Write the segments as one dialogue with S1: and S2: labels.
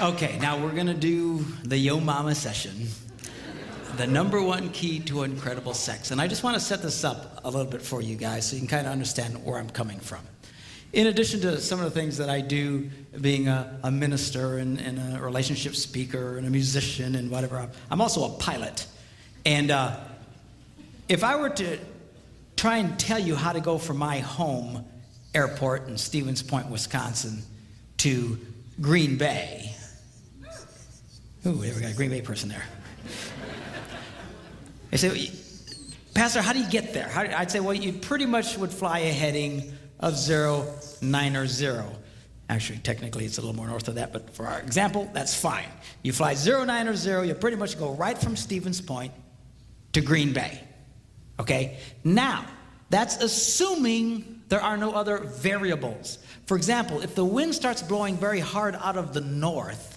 S1: Okay, now we're gonna do the Yo Mama session. The number one key to incredible sex. And I just want to set this up a little bit for you guys so you can kind of understand where I'm coming from. In addition to some of the things that I do, being a minister and a relationship speaker and a musician and whatever, I'm also a pilot. And if I were to try and tell you how to go from my home airport in Stevens Point, Wisconsin to Green Bay. Ooh, we got a Green Bay person there. They say, Pastor, how do you get there? I'd say, well, you pretty much would fly a heading of 090. Actually, technically, it's a little more north of that, but for our example, that's fine. You fly 090, you pretty much go right from Stevens Point to Green Bay, okay? Now, that's assuming there are no other variables. For example, if the wind starts blowing very hard out of the north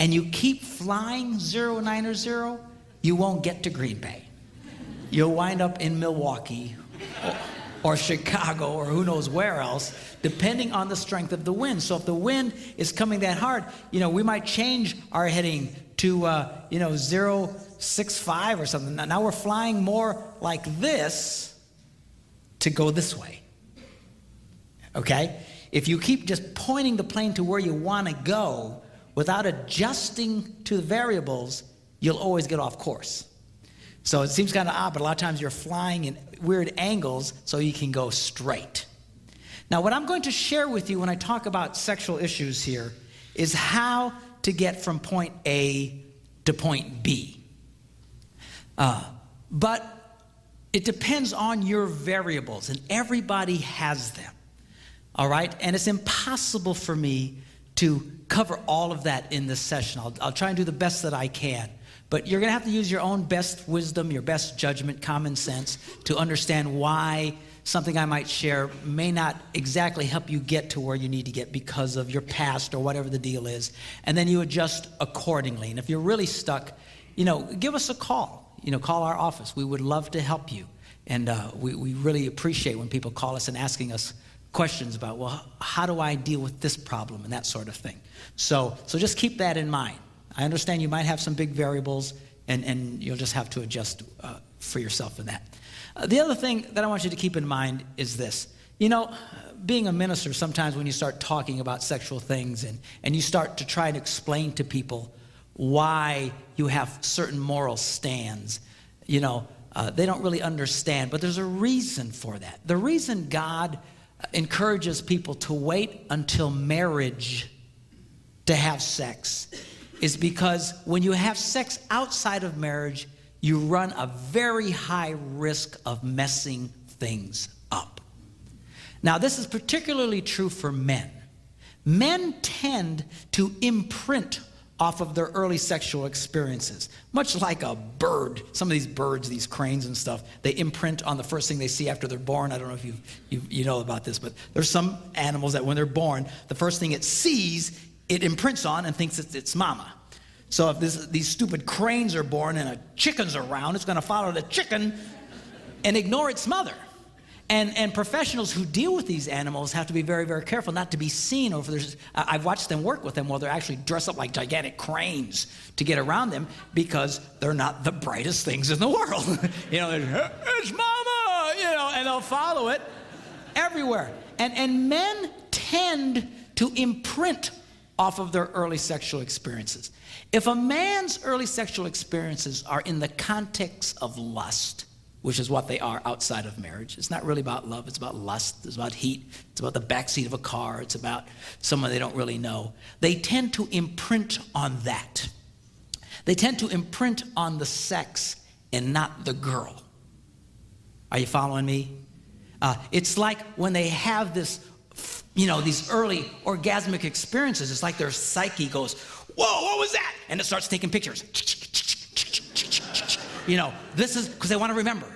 S1: and you keep flying 090, you won't get to Green Bay. You'll wind up in Milwaukee or Chicago or who knows where else, depending on the strength of the wind. So if the wind is coming that hard, we might change our heading to 065 or something. Now we're flying more like this to go this way. Okay? If you keep just pointing the plane to where you want to go without adjusting to the variables, you'll always get off course. So it seems kind of odd, but a lot of times you're flying in weird angles so you can go straight. Now, what I'm going to share with you when I talk about sexual issues here is how to get from point A to point B. But it depends on your variables, and everybody has them. All right? And it's impossible for me to cover all of that in this session. I'll try and do the best that I can. But you're going to have to use your own best wisdom, your best judgment, common sense to understand why something I might share may not exactly help you get to where you need to get because of your past or whatever the deal is. And then you adjust accordingly. And if you're really stuck, give us a call. Call our office. We would love to help you. And we really appreciate when people call us and asking us questions about, well, how do I deal with this problem and that sort of thing. So just keep that in mind. I understand you might have some big variables, and you'll just have to adjust for yourself in that. The other thing that I want you to keep in mind is this. Being a minister, sometimes when you start talking about sexual things and you start to try and explain to people why you have certain moral stands, they don't really understand. But there's a reason for that. The reason God encourages people to wait until marriage to have sex is because when you have sex outside of marriage, you run a very high risk of messing things up. Now, this is particularly true for men. Men tend to imprint off of their early sexual experiences, much like a bird. Some of these birds, these cranes and stuff, they imprint on the first thing they see after they're born. I don't know if you know about this, but there's some animals that when they're born, the first thing it sees, it imprints on and thinks it's mama. So if these stupid cranes are born and a chicken's around, it's going to follow the chicken and ignore its mother. And professionals who deal with these animals have to be very, very careful not to be seen. I've watched them work with them while they're actually dressed up like gigantic cranes to get around them because they're not the brightest things in the world. It's mama, and they'll follow it everywhere. And men tend to imprint off of their early sexual experiences. If a man's early sexual experiences are in the context of lust, which is what they are outside of marriage, it's not really about love, it's about lust, it's about heat, it's about the backseat of a car, it's about someone they don't really know. They tend to imprint on that. They tend to imprint on the sex and not the girl. Are you following me? It's like when they have this these early orgasmic experiences, it's like their psyche goes, whoa, what was that? And it starts taking pictures. This is because they want to remember.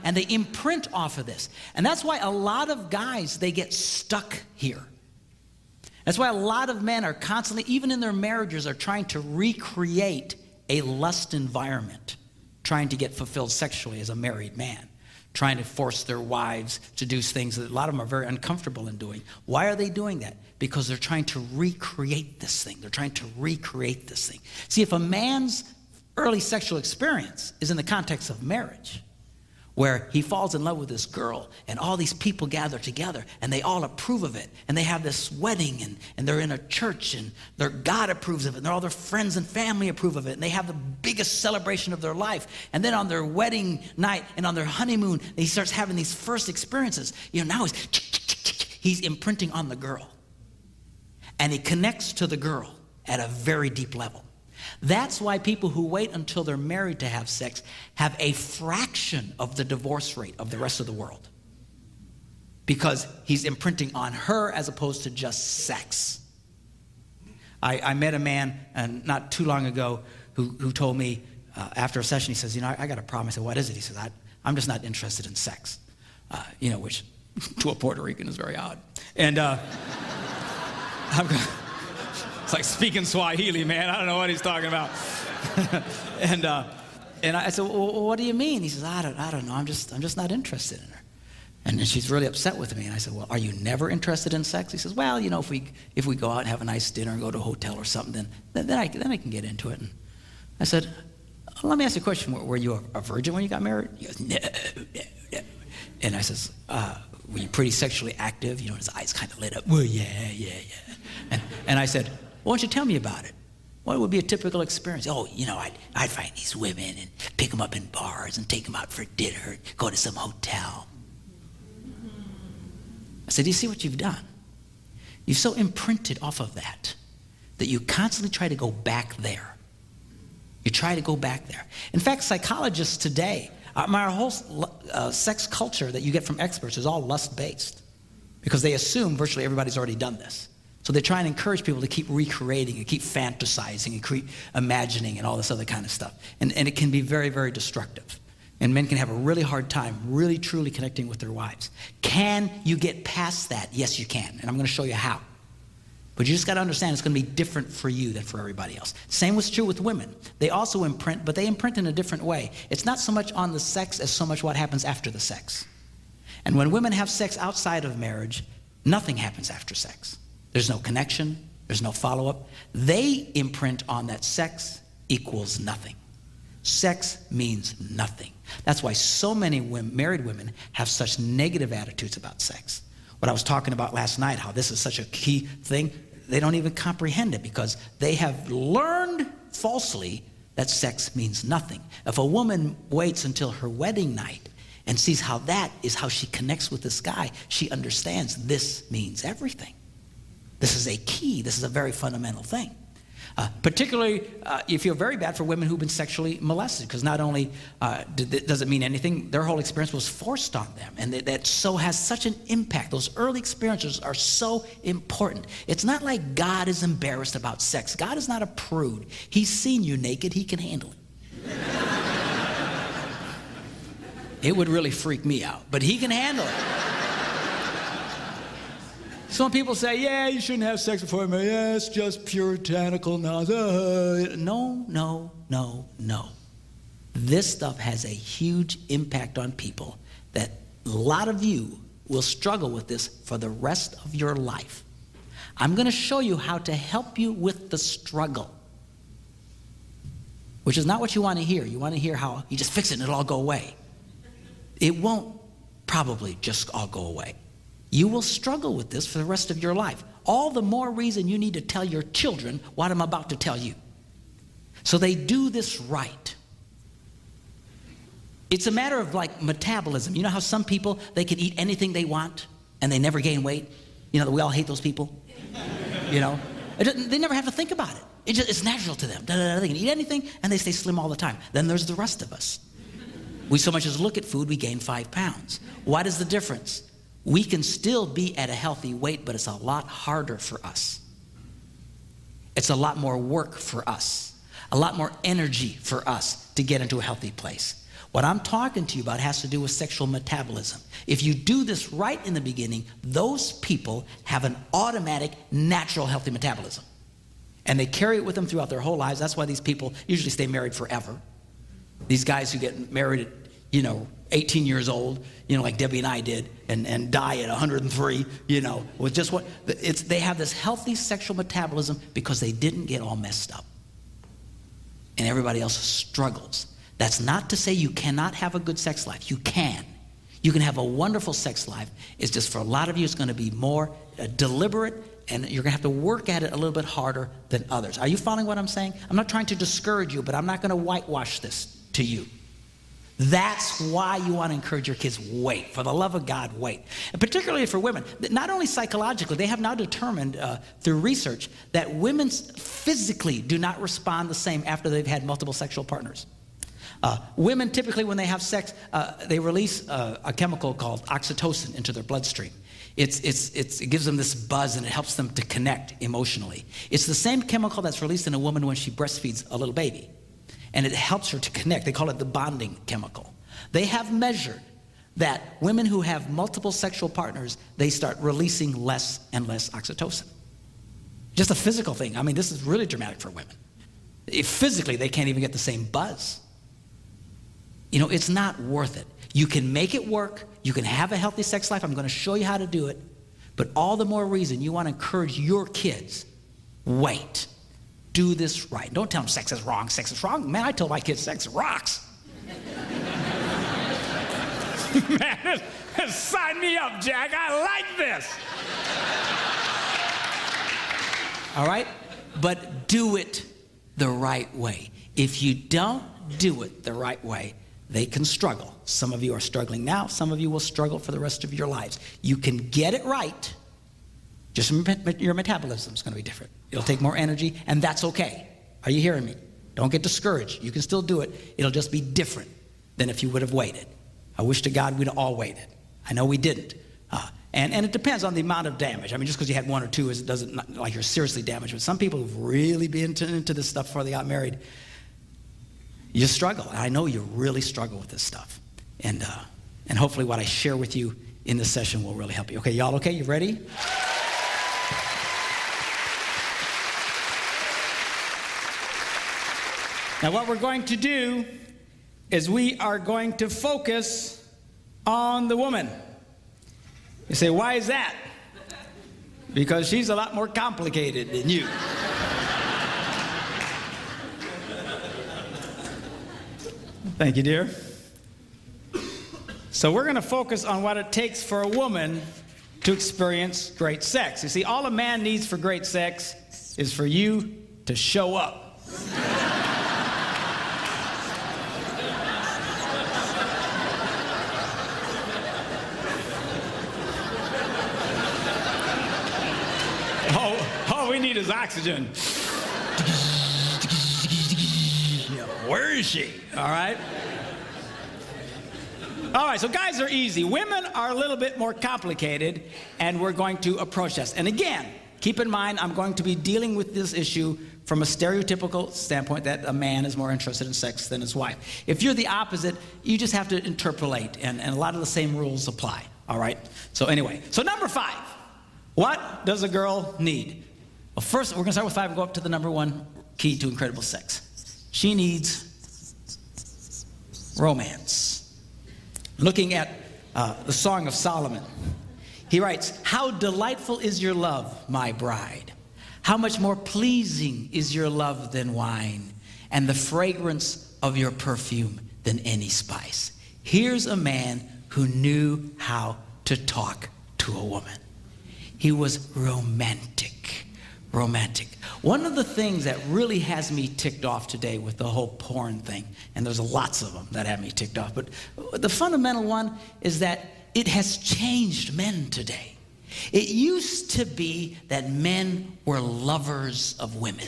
S1: And they imprint off of this. And that's why a lot of guys, they get stuck here. That's why a lot of men are constantly, even in their marriages, are trying to recreate a lust environment, trying to get fulfilled sexually as a married man. trying to force their wives to do things that a lot of them are very uncomfortable in doing. Why are they doing that? Because they're trying to recreate this thing. They're trying to recreate this thing. See, if a man's early sexual experience is in the context of marriage, where he falls in love with this girl and all these people gather together and they all approve of it and they have this wedding and they're in a church and their God approves of it and all their friends and family approve of it and they have the biggest celebration of their life, and then on their wedding night and on their honeymoon he starts having these first experiences. Now he's imprinting on the girl and he connects to the girl at a very deep level. That's why people who wait until they're married to have sex have a fraction of the divorce rate of the rest of the world. Because he's imprinting on her as opposed to just sex. I met a man not too long ago who told me after a session, he says, I got a problem. I said, what is it? He says, I'm just not interested in sex. Which to a Puerto Rican is very odd. And it's like speaking Swahili, man. I don't know what he's talking about. and I said, well, what do you mean? He says, I don't know. I'm just not interested in her. And then she's really upset with me. And I said, well, are you never interested in sex? He says, well, if we go out and have a nice dinner and go to a hotel or something, then I can get into it. And I said, let me ask you a question. Were you a virgin when you got married? He goes, no. And I says, were you pretty sexually active? His eyes kind of lit up. Well, yeah. And I said, why don't you tell me about it? What would be a typical experience? I'd find these women and pick them up in bars and take them out for dinner, go to some hotel. I said, do you see what you've done? You've so imprinted off of that you constantly try to go back there. You try to go back there. In fact, psychologists today, our whole sex culture that you get from experts is all lust-based because they assume virtually everybody's already done this. So they try and encourage people to keep recreating and keep fantasizing and keep imagining and all this other kind of stuff. And it can be very, very destructive. And men can have a really hard time really, truly connecting with their wives. Can you get past that? Yes, you can. And I'm going to show you how. But you just got to understand it's going to be different for you than for everybody else. Same was true with women. They also imprint, but they imprint in a different way. It's not so much on the sex as so much what happens after the sex. And when women have sex outside of marriage, nothing happens after sex. There's no connection. There's no follow-up. They imprint on that sex equals nothing. Sex means nothing. That's why so many married women have such negative attitudes about sex. What I was talking about last night, how this is such a key thing, they don't even comprehend it because they have learned falsely that sex means nothing. If a woman waits until her wedding night and sees how that is how she connects with this guy, she understands this means everything. This is a key. This is a very fundamental thing. Particularly, you feel very bad for women who've been sexually molested because not only does it mean anything, their whole experience was forced on them. And that so has such an impact. Those early experiences are so important. It's not like God is embarrassed about sex. God is not a prude. He's seen you naked. He can handle it. It would really freak me out, but he can handle it. Some people say, yeah, you shouldn't have sex before marriage. Yeah, it's just puritanical nonsense. No. This stuff has a huge impact on people that a lot of you will struggle with this for the rest of your life. I'm going to show you how to help you with the struggle, which is not what you want to hear. You want to hear how you just fix it and it'll all go away. It won't probably just all go away. You will struggle with this for the rest of your life. All the more reason you need to tell your children what I'm about to tell you. So they do this right. It's a matter of like metabolism. You know how some people, they can eat anything they want and they never gain weight? We all hate those people. They never have to think about it. It's natural to them. They can eat anything and they stay slim all the time. Then there's the rest of us. We so much as look at food, we gain 5 pounds. What is the difference? We can still be at a healthy weight, but it's a lot harder for us. It's a lot more work for us, a lot more energy for us to get into a healthy place. What I'm talking to you about has to do with sexual metabolism. If you do this right in the beginning, those people have an automatic, natural, healthy metabolism. And they carry it with them throughout their whole lives. That's why these people usually stay married forever. These guys who get married at, 18 years old, like Debbie and I did, and die at 103, with just what, they have this healthy sexual metabolism because they didn't get all messed up. And everybody else struggles. That's not to say you cannot have a good sex life. You can. You can have a wonderful sex life. It's just for a lot of you, it's going to be more deliberate, and you're going to have to work at it a little bit harder than others. Are you following what I'm saying? I'm not trying to discourage you, but I'm not going to whitewash this to you. That's why you want to encourage your kids, wait. For the love of God, wait. And particularly for women, not only psychologically, they have now determined through research that women physically do not respond the same after they've had multiple sexual partners. Women typically, when they have sex, they release a chemical called oxytocin into their bloodstream. It gives them this buzz, and it helps them to connect emotionally. It's the same chemical that's released in a woman when she breastfeeds a little baby. And it helps her to connect. They call it the bonding chemical. They have measured that women who have multiple sexual partners, they start releasing less and less oxytocin. Just a physical thing. I mean, this is really dramatic for women. Physically, they can't even get the same buzz. It's not worth it. You can make it work. You can have a healthy sex life. I'm going to show you how to do it. But all the more reason you want to encourage your kids, wait. Do this right. Don't tell them sex is wrong. Sex is wrong. Man, I tell my kids sex rocks. Man, sign me up, Jack. I like this. All right? But do it the right way. If you don't do it the right way, they can struggle. Some of you are struggling now. Some of you will struggle for the rest of your lives. You can get it right. Just your metabolism is going to be different. It'll take more energy, and that's okay. Are you hearing me? Don't get discouraged. You can still do it. It'll just be different than if you would have waited. I wish to God we'd all waited. I know we didn't. And it depends on the amount of damage. I mean, just because you had one or two, it doesn't like you're seriously damaged. But some people who've really been into this stuff before they got married, you struggle. I know you really struggle with this stuff. And hopefully what I share with you in this session will really help you. Okay, y'all okay? You ready? Now what we're going to do is we are going to focus on the woman. You say, why is that? Because she's a lot more complicated than you. Thank you, dear. So we're going to focus on what it takes for a woman to experience great sex. You see, all a man needs for great sex is for you to show up. All we need is oxygen. Where is she? All right? All right, so guys are easy. Women are a little bit more complicated, and we're going to approach this. And again, keep in mind, I'm going to be dealing with this issue from a stereotypical standpoint that a man is more interested in sex than his wife. If you're the opposite, you just have to interpolate, and a lot of the same rules apply. All right? So anyway, so number 5. What does a girl need? Well, first, we're going to start with 5 and go up to the number 1 key to incredible sex. She needs romance. Looking at the Song of Solomon, he writes, "How delightful is your love, my bride. How much more pleasing is your love than wine, and the fragrance of your perfume than any spice." Here's a man who knew how to talk to a woman. He was romantic. One of the things that really has me ticked off today with the whole porn thing, and there's lots of them that have me ticked off, but the fundamental one is that it has changed men today. It used to be that men were lovers of women,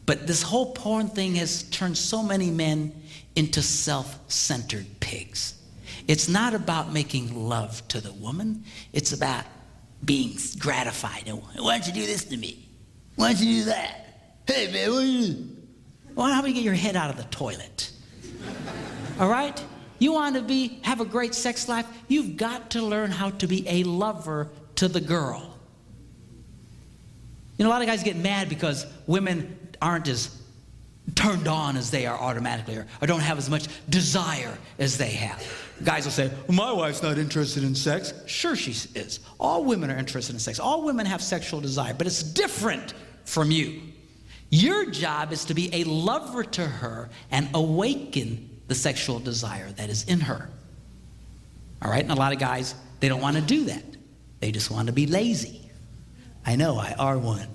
S1: but this whole porn thing has turned so many men into self-centered pigs. It's not about making love to the woman. It's about being gratified. Why don't you do this to me? Why don't you do that? Hey, man, what do you do? Well, how do you get your head out of the toilet? All right? You want to have a great sex life? You've got to learn how to be a lover to the girl. A lot of guys get mad because women aren't as turned on as they are automatically, or don't have as much desire as they have. Guys will say, well, my wife's not interested in sex. Sure she is. All women are interested in sex. All women have sexual desire, but it's different from you. Your job is to be a lover to her and awaken the sexual desire that is in her. All right? And a lot of guys, they don't want to do that. They just want to be lazy. I know, I are one.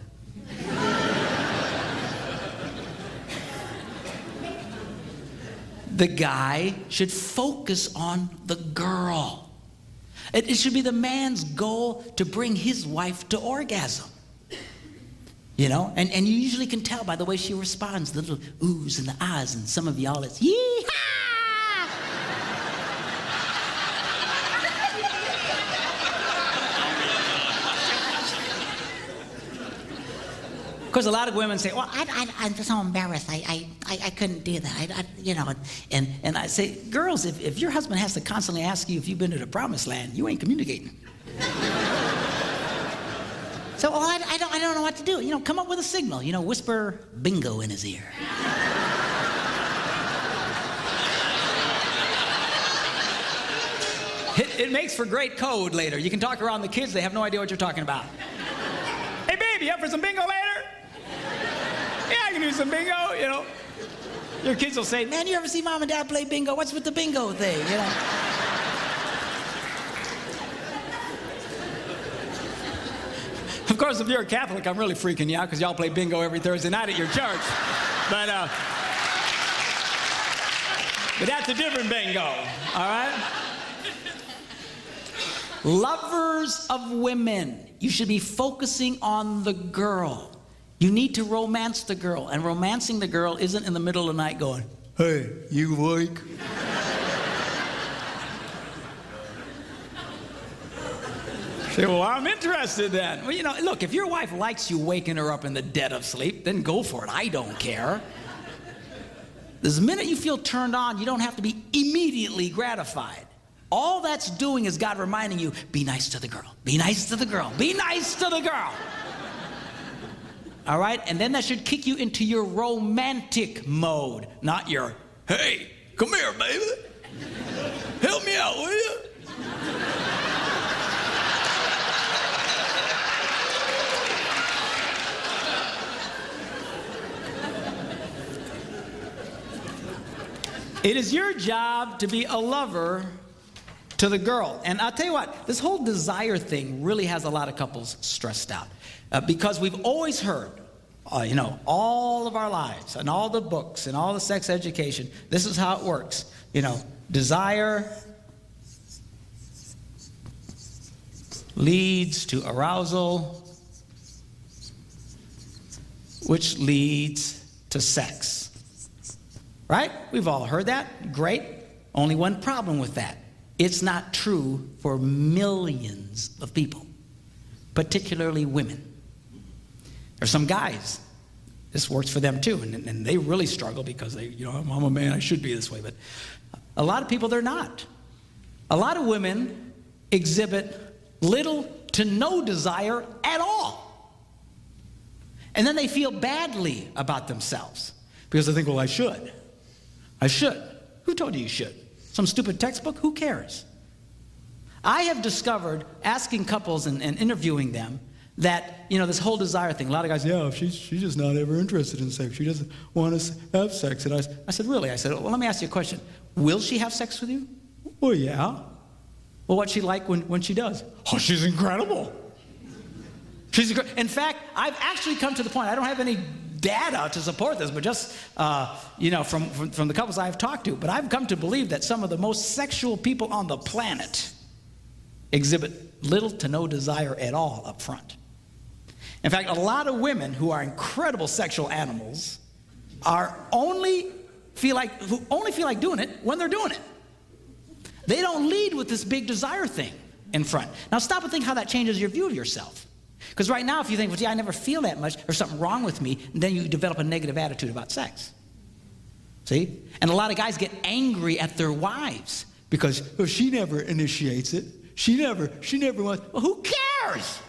S1: The guy should focus on the girl. It should be the man's goal to bring his wife to orgasm. You know, and you usually can tell by the way she responds, the little oohs and the ahs, and some of y'all it's yee-haw! Of course, a lot of women say, well, I'm so embarrassed. I couldn't do that. You know, and I say, girls, if your husband has to constantly ask you if you've been to the promised land, you ain't communicating. So, well, I don't know what to do. You know, come up with a signal. You know, whisper bingo in his ear. It makes for great code later. You can talk around the kids. They have no idea what you're talking about. Hey, baby, you up for some bingo later? Yeah, I can do some bingo, you know. Your kids will say, man, you ever see mom and dad play bingo? What's with the bingo thing, you know? Of course, if you're a Catholic, I'm really freaking you out because y'all play bingo every Thursday night at your church. But that's a different bingo, all right? Lovers of women, you should be focusing on the girl. You need to romance the girl, and romancing the girl isn't in the middle of the night going, hey, you awake? Say, well, I'm interested then. Well, you know, look, if your wife likes you waking her up in the dead of sleep, then go for it. I don't care. The minute you feel turned on, you don't have to be immediately gratified. All that's doing is God reminding you, be nice to the girl. Be nice to the girl. Be nice to the girl. All right? And then that should kick you into your romantic mode, not your, hey, come here, baby. Help me out, will you? It is your job to be a lover to the girl. And I'll tell you what, this whole desire thing really has a lot of couples stressed out. Because we've always heard, you know, all of our lives and all the books and all the sex education, this is how it works. You know, desire leads to arousal, which leads to sex. Right? We've all heard that. Great. Only one problem with that. It's not true for millions of people, particularly women. There's some guys, this works for them too, and they really struggle because they, you know, I'm a man, I should be this way, but a lot of people, they're not. A lot of women exhibit little to no desire at all. And then they feel badly about themselves because they think, well, I should. I should. Who told you you should? Some stupid textbook? Who cares? I have discovered, asking couples and interviewing them, that, you know, this whole desire thing, a lot of guys, yeah, she's just not ever interested in sex. She doesn't want to have sex. And I said, really? I said, well, let me ask you a question. Will she have sex with you? Well, yeah. Well, what's she like when she does? Oh, she's incredible. In fact, I've actually come to the point, I don't have any data to support this, but just, you know, from the couples I've talked to, but I've come to believe that some of the most sexual people on the planet exhibit little to no desire at all up front. In fact, a lot of women who are incredible sexual animals only feel like doing it when they're doing it. They don't lead with this big desire thing in front. Now stop and think how that changes your view of yourself. Because right now, if you think, well, gee, I never feel that much, there's something wrong with me, and then you develop a negative attitude about sex. See? And a lot of guys get angry at their wives because, well, she never initiates it. She never wants. Well, who cares?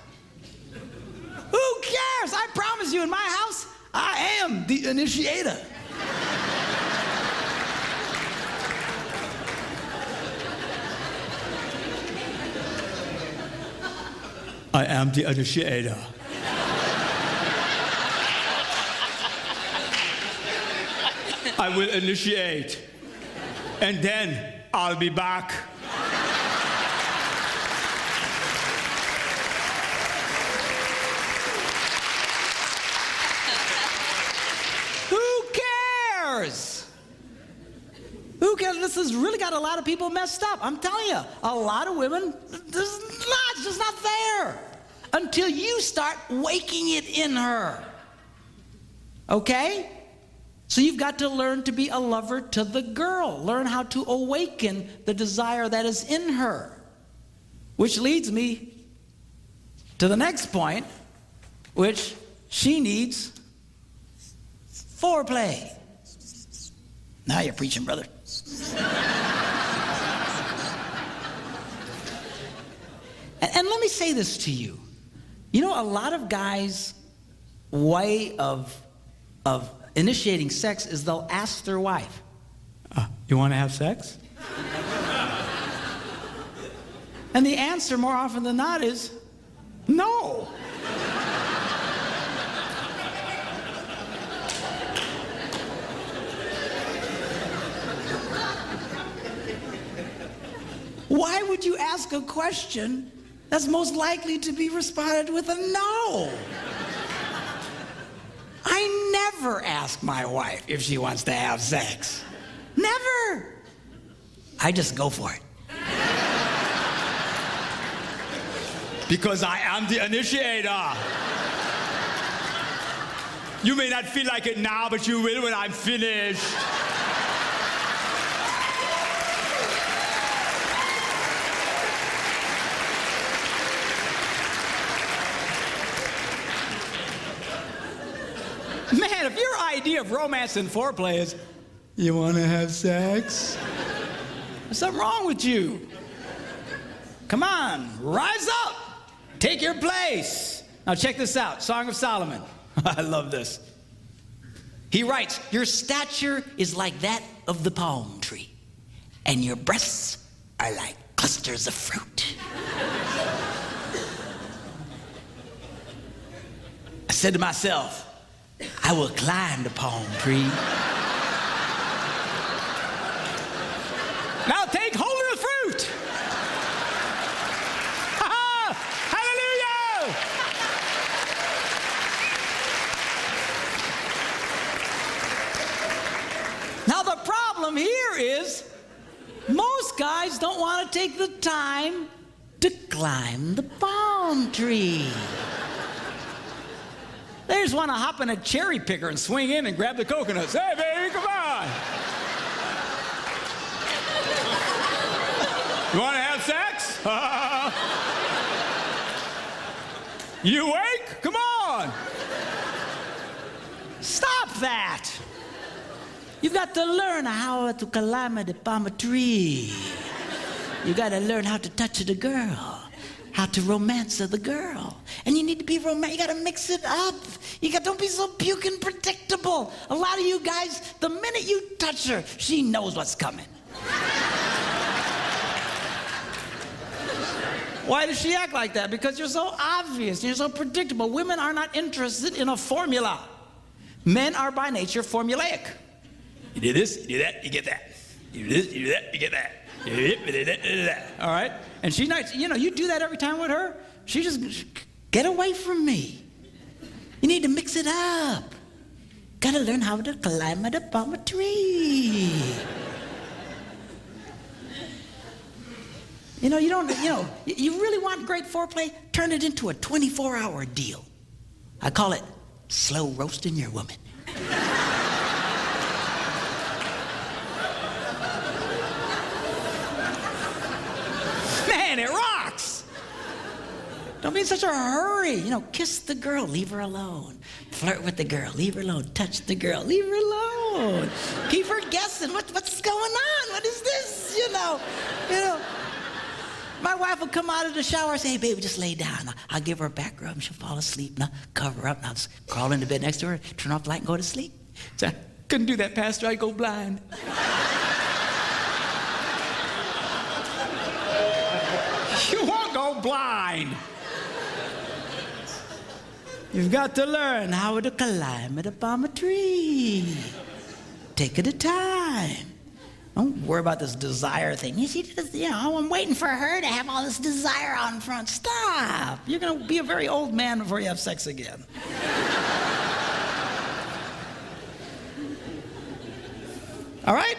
S1: Who cares? I promise you, in my house, I am the initiator. I am the initiator. I will initiate, and then I'll be back. Who cares? Who cares? This has really got a lot of people messed up. I'm telling you, a lot of women, it's just not there until you start waking it in her. Okay? So you've got to learn to be a lover to the girl. Learn how to awaken the desire that is in her. Which leads me to the next point, which she needs foreplay. Now you're preaching, brother. And let me say this to you. You know, a lot of guys' way of initiating sex is they'll ask their wife, you want to have sex? And the answer more often than not is no. Why would you ask a question that's most likely to be responded with a no? I never ask my wife if she wants to have sex. Never. I just go for it. Because I am the initiator. You may not feel like it now, but you will when I'm finished. Man, if your idea of romance and foreplay is, you want to have sex? There's something wrong with you. Come on, rise up. Take your place. Now check this out, Song of Solomon. I love this. He writes, your stature is like that of the palm tree, and your breasts are like clusters of fruit. I said to myself, I will climb the palm tree. Now take hold of the fruit. Hallelujah! Now the problem here is most guys don't want to take the time to climb the palm tree. They just want to hop in a cherry picker and swing in and grab the coconuts. Hey, baby, come on. You want to have sex? You awake? Come on. Stop that. You've got to learn how to climb the palm tree. You got to learn how to touch the girl, how to romance the girl. And you need to be romantic. You got to mix it up. Don't be so puking predictable. A lot of you guys, the minute you touch her, she knows what's coming. Why does she act like that? Because you're so obvious. You're so predictable. Women are not interested in a formula. Men are by nature formulaic. You do this, you do that, you get that. You do this, you do that, you get that. You do that. All right? And she's not, you do that every time with her. She just, get away from me. You need to mix it up. Got to learn how to climb the palm tree. You really want great foreplay? Turn it into a 24-hour deal. I call it slow roasting your woman. Man, it rocks. Don't be in such a hurry. Kiss the girl, leave her alone. Flirt with the girl, leave her alone. Touch the girl, leave her alone. Keep her guessing. What's going on? What is this? My wife will come out of the shower and say, hey, baby, just lay down. I'll give her a back rub and she'll fall asleep. Now cover her up and I'll just crawl into bed next to her, turn off the light and go to sleep. So I couldn't do that, Pastor. I'd go blind. You won't go blind. You've got to learn how to climb it up on a tree. Take it a time. Don't worry about this desire thing. You see, I'm waiting for her to have all this desire out in front. Stop. You're going to be a very old man before you have sex again. All right?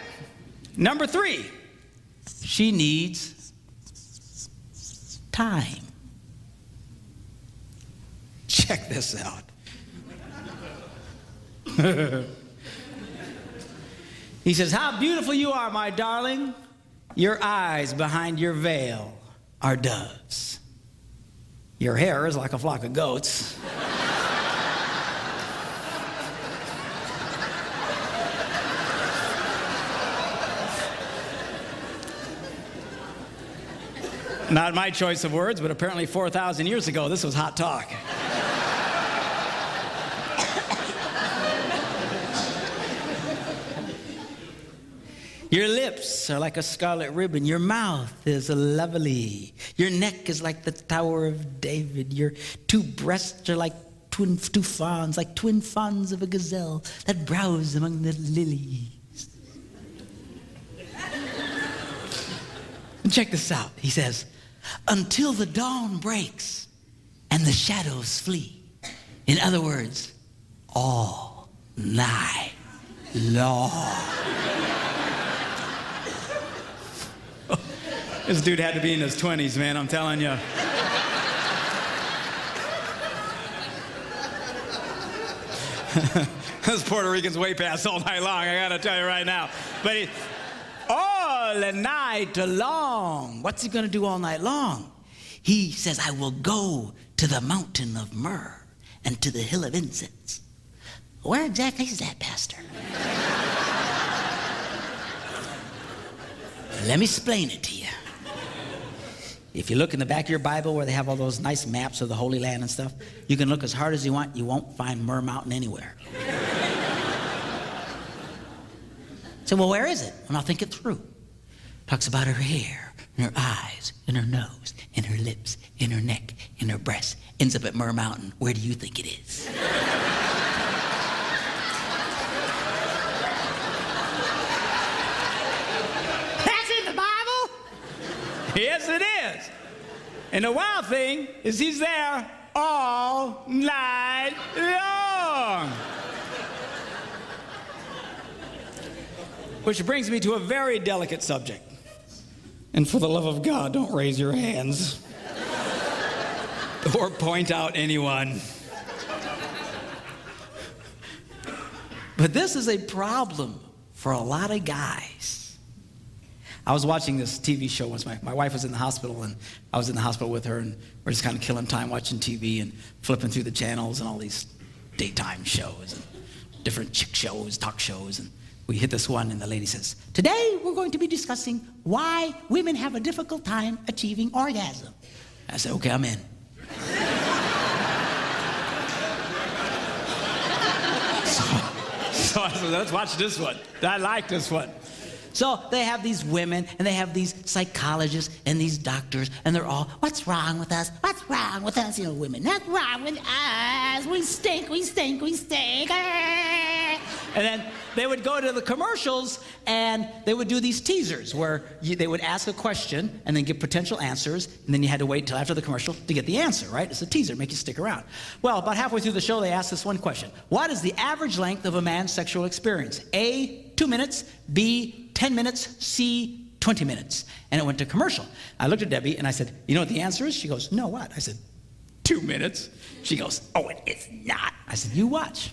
S1: Number 3, she needs time. Check this out. He says, how beautiful you are, my darling. Your eyes behind your veil are doves. Your hair is like a flock of goats. Not my choice of words, but apparently 4,000 years ago, this was hot talk. Your lips are like a scarlet ribbon. Your mouth is lovely. Your neck is like the Tower of David. Your 2 breasts are like two fawns, like twin fawns of a gazelle that browse among the lilies. And check this out. He says, until the dawn breaks and the shadows flee. In other words, all night long. This dude had to be in his 20s, man, I'm telling you. This Puerto Rican's way past all night long, I gotta tell you right now. But all night long. What's he gonna do all night long? He says, I will go to the mountain of myrrh and to the hill of incense. Where exactly is that, Pastor? Let me explain it to you. If you look in the back of your Bible where they have all those nice maps of the Holy Land and stuff, you can look as hard as you want. You won't find Myrrh Mountain anywhere. So, well, where is it? And I'll think it through. Talks about her hair, and her eyes, and her nose, and her lips, and her neck, and her breasts. Ends up at Myrrh Mountain. Where do you think it is? That's in the Bible? Yes, it is. And the wild thing is he's there all night long. Which brings me to a very delicate subject. And for the love of God, don't raise your hands or point out anyone. But this is a problem for a lot of guys. I was watching this TV show once. My wife was in the hospital, and I was in the hospital with her, and we're just kind of killing time watching TV and flipping through the channels and all these daytime shows and different chick shows, talk shows, and we hit this one, and the lady says, today we're going to be discussing why women have a difficult time achieving orgasm. I said, okay, I'm in. So I said, let's watch this one. I like this one. So they have these women, and they have these psychologists and these doctors, and they're all, what's wrong with us? What's wrong with us? You know, women, what's wrong with us? We stink, we stink, we stink. And then they would go to the commercials, and they would do these teasers where they would ask a question and then give potential answers, and then you had to wait until after the commercial to get the answer, right? It's a teaser, make you stick around. Well, about halfway through the show, they asked this one question. What is the average length of a man's sexual experience? A, 2 minutes, B, 10 minutes, C, 20 minutes. And it went to commercial. I looked at Debbie, and I said, you know what the answer is? She goes, no, what? I said, 2 minutes. She goes, oh, it is not. I said, you watch.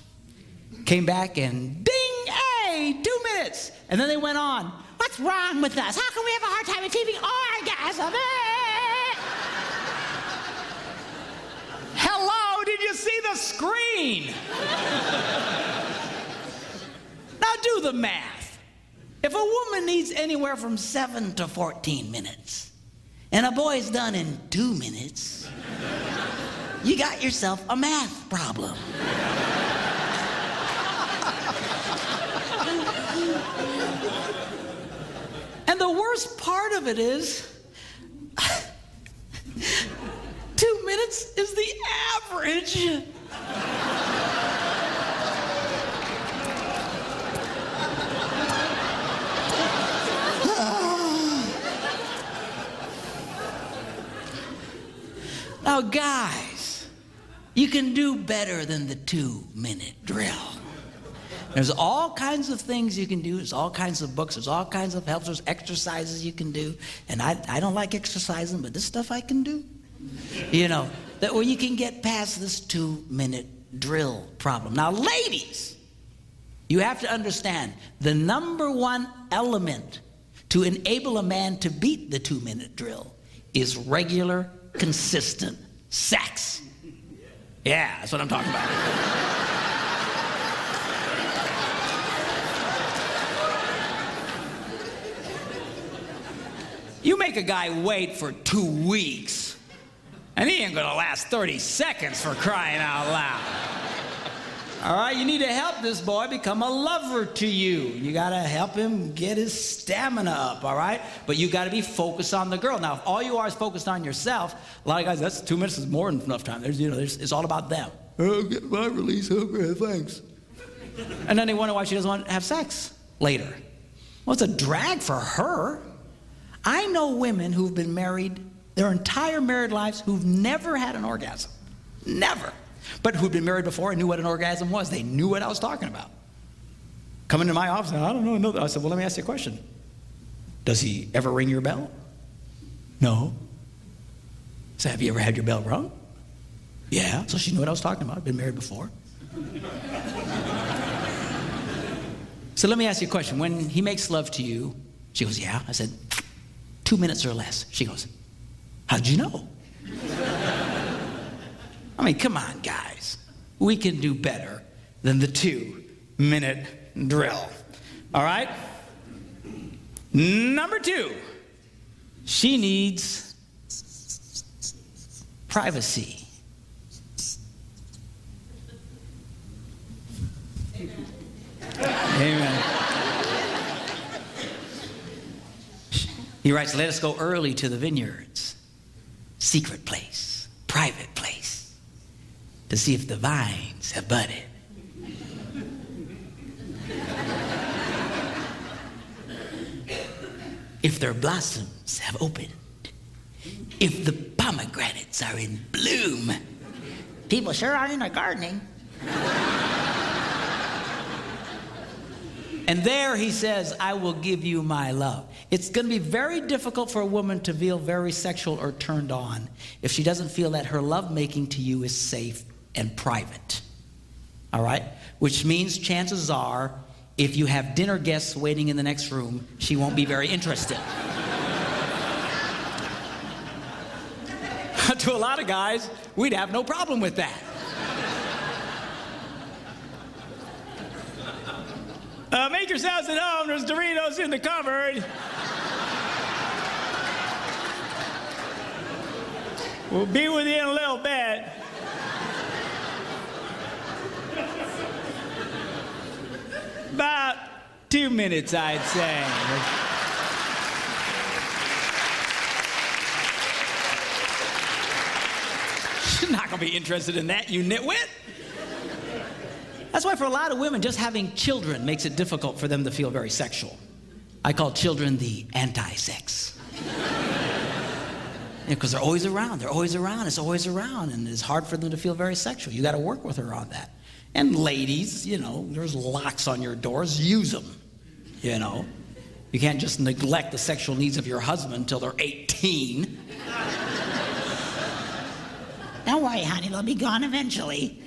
S1: Came back, and ding, hey, 2 minutes. And then they went on. What's wrong with us? How can we have a hard time achieving orgasm? Hello, did you see the screen? Now do the math. If a woman needs anywhere from 7 to 14 minutes, and a boy's done in 2 minutes, you got yourself a math problem. And the worst part of it is, 2 minutes is the average. Now, guys, you can do better than the 2-minute drill. There's all kinds of things you can do. There's all kinds of books. There's all kinds of helps. There's exercises you can do. And I don't like exercising, but this stuff I can do. You know, that way you can get past this 2-minute drill problem. Now, ladies, you have to understand the number one element to enable a man to beat the 2-minute drill is regular, consistent sex. Yeah, that's what I'm talking about. You make a guy wait for 2 weeks, and he ain't gonna last 30 seconds, for crying out loud. All right, you need to help this boy become a lover to you. You gotta help him get his stamina up, all right? But you gotta be focused on the girl. Now, if all you are is focused on yourself, a lot of guys, that's 2 minutes is more than enough time. It's all about them. Oh, get my release, okay, thanks. And then they wonder why she doesn't want to have sex later. Well, it's a drag for her. I know women who've been married their entire married lives who've never had an orgasm. Never. But who'd been married before and knew what an orgasm was. They knew what I was talking about. Come into my office, and I don't know. I said, well, let me ask you a question. Does he ever ring your bell? No. So have you ever had your bell rung? Yeah. So she knew what I was talking about. Been married before. So let me ask you a question. When he makes love to you, she goes, yeah. I said, 2 minutes or less. She goes, how'd you know? I mean, come on, guys. We can do better than the 2-minute drill. All right? Number 2, she needs privacy. Amen. He writes, let us go early to the vineyards, secret place, private place, to see if the vines have budded. If their blossoms have opened, if the pomegranates are in bloom. People sure are into gardening. And there he says, I will give you my love. It's going to be very difficult for a woman to feel very sexual or turned on if she doesn't feel that her lovemaking to you is safe and private. All right? Which means chances are, if you have dinner guests waiting in the next room, she won't be very interested. To a lot of guys, we'd have no problem with that. Make yourselves at home. There's Doritos in the cupboard. We'll be with you in a little bit. About 2 minutes, I'd say. She's not going to be interested in that, you nitwit. That's why for a lot of women, just having children makes it difficult for them to feel very sexual. I call children the anti-sex. Because they're always around, it's always around, and it's hard for them to feel very sexual. You got to work with her on that. And ladies, you know, there's locks on your doors, use them, you know. You can't just neglect the sexual needs of your husband until they're 18. Don't worry, honey, they'll be gone eventually.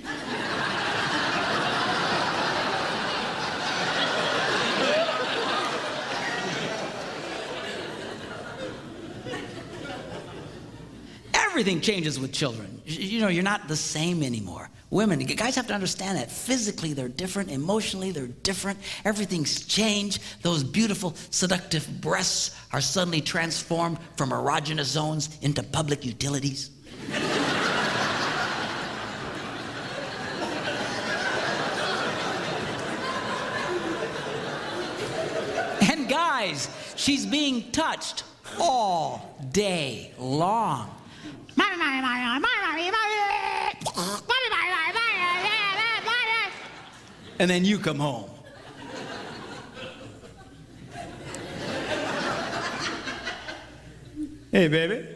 S1: Everything changes with children. You know, you're not the same anymore. Women, guys have to understand that physically they're different, emotionally they're different. Everything's changed. Those beautiful, seductive breasts are suddenly transformed from erogenous zones into public utilities. And guys, she's being touched all day long. Mama, and then you come home. Hey, baby.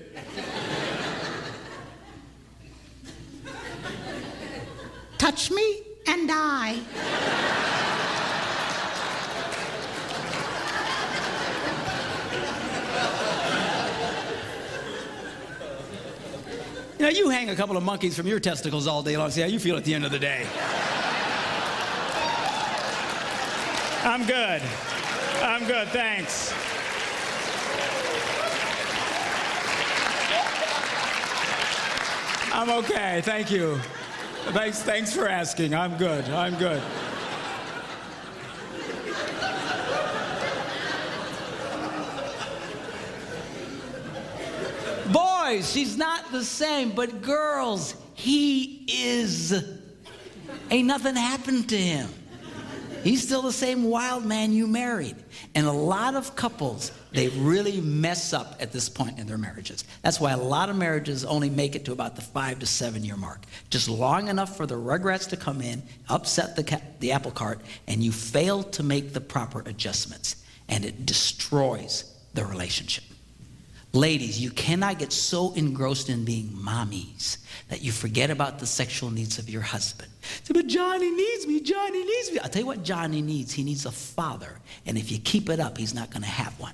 S1: Touch me and die. You know, you hang a couple of monkeys from your testicles all day long. See how you feel at the end of the day. I'm good. I'm good, thanks. I'm okay, thank you. Thanks for asking. I'm good. I'm good. Boys, she's not the same, but girls, he is. Ain't nothing happened to him. He's still the same wild man you married. And a lot of couples, they really mess up at this point in their marriages. That's why a lot of marriages only make it to about the 5 to 7 year mark. Just long enough for the rugrats to come in, upset the apple cart, and you fail to make the proper adjustments. And it destroys the relationship. Ladies, you cannot get so engrossed in being mommies that you forget about the sexual needs of your husband. Say, but Johnny needs me, Johnny needs me. I'll tell you what Johnny needs. He needs a father. And if you keep it up, he's not going to have one.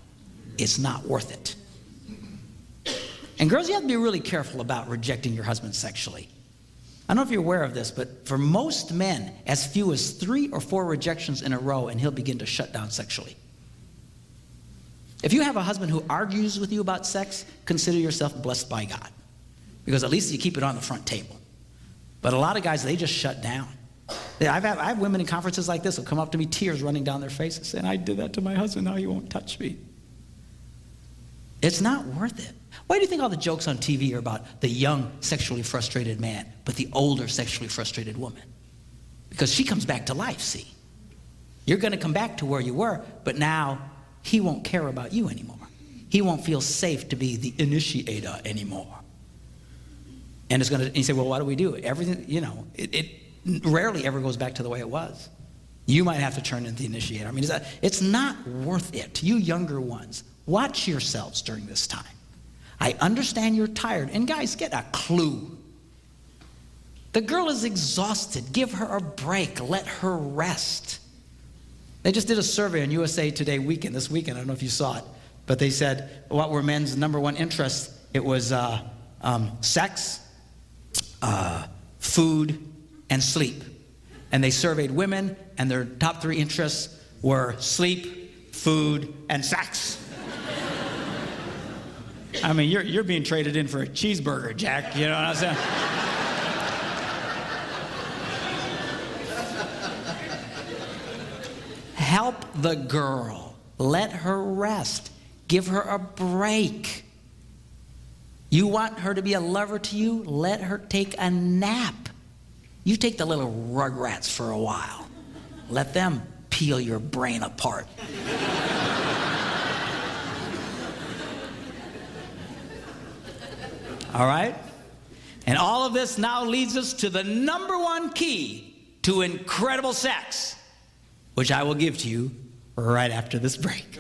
S1: It's not worth it. And girls, you have to be really careful about rejecting your husband sexually. I don't know if you're aware of this, but for most men, as few as 3 or 4 rejections in a row, and he'll begin to shut down sexually. If you have a husband who argues with you about sex, consider yourself blessed by God. Because at least you keep it on the front table. But a lot of guys, they just shut down. I have women in conferences like this who come up to me, tears running down their faces, saying, I did that to my husband, now he won't touch me. It's not worth it. Why do you think all the jokes on TV are about the young, sexually frustrated man, but the older, sexually frustrated woman? Because she comes back to life, see? You're going to come back to where you were, but now he won't care about you anymore. He won't feel safe to be the initiator anymore. And it's going to, and you say, well, what do we do? Everything, you know, it rarely ever goes back to the way it was. You might have to turn into the initiator. I mean, it's not worth it. You younger ones, watch yourselves during this time. I understand you're tired. And guys, get a clue. The girl is exhausted. Give her a break. Let her rest. They just did a survey on USA Today weekend, this weekend. I don't know if you saw it. But they said, what were men's number one interests? It was sex, food, and sleep. And they surveyed women, and their top 3 interests were sleep, food, and sex. I mean, you're being traded in for a cheeseburger, Jack. You know what I'm saying? Help the girl. Let her rest. Give her a break. You want her to be a lover to you? Let her take a nap. You take the little rugrats for a while. Let them peel your brain apart. All right? And all of this now leads us to the number 1 key to incredible sex, which I will give to you right after this break.